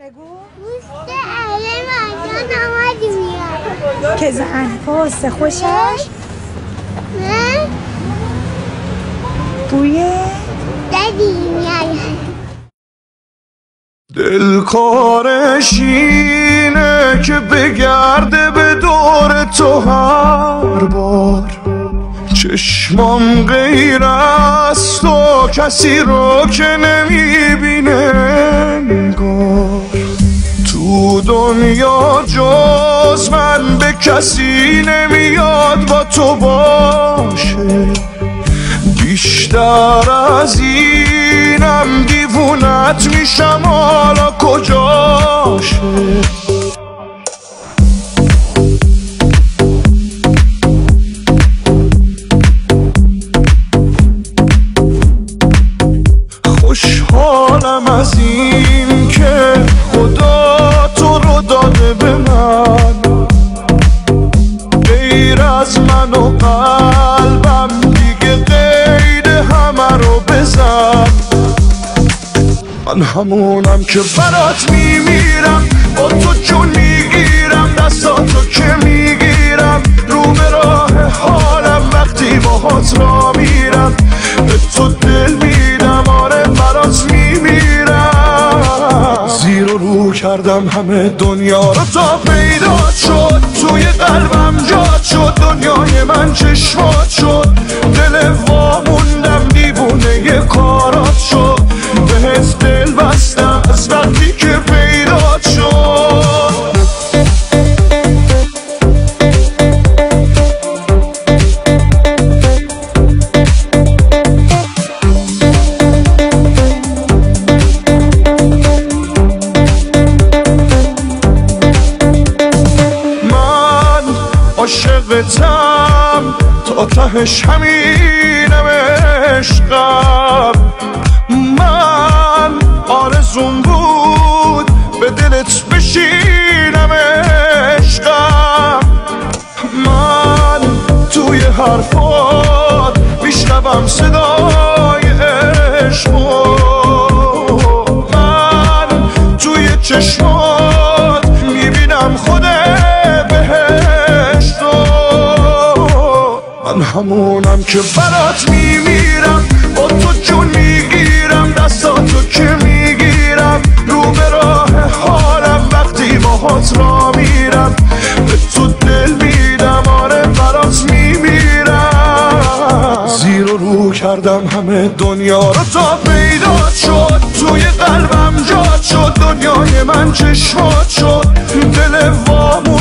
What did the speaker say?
بگو دوست اهل مرجان آمدی میاد که انفاس خوشش نه بوی دادی میاد دل کارش اینه که بگرده به دور تو هر بار چشمام غیر از تو کسی رو که نمیبینه انگار تو دنیا جز من به کسی نمیاد با تو باشه بیشتر از اینم دیوونت میشم حالا کجاشه خوشحالم از این که خدا تو رو داده به من غیر از من و قلبم دیگه غیر همه رو بزن من همونم که برات میمیرم با تو جون میگیرم دستاتو که میگیرم رو به راه حالم وقتی باهات را میرم به تو دل میدم آره برات میمیرم زیر و رو کردم همه دنیا رو تا پیدا شد توی قلبم جاد شد دنیای من چشمات شد دل واموندم دیوونه ی کارات شد بهت دل بستم از وقتی که پیدا شد عاشقتم تا تهش همینم عشقم من آرزوم بود به دلت بشینم عشقم من توی حرفات میشنوم صدای عشقو من توی چشمات میبینم خود من همونم که برات میمیرم با تو جون میگیرم دستاتو که میگیرم رو به راه حالم وقتی باهات را میرم به تو دل میدم آره برات میمیرم زیر و رو کردم همه دنیا رو تا پیدا شد توی قلبم جاد شد دنیای من چشمات شد دل وامو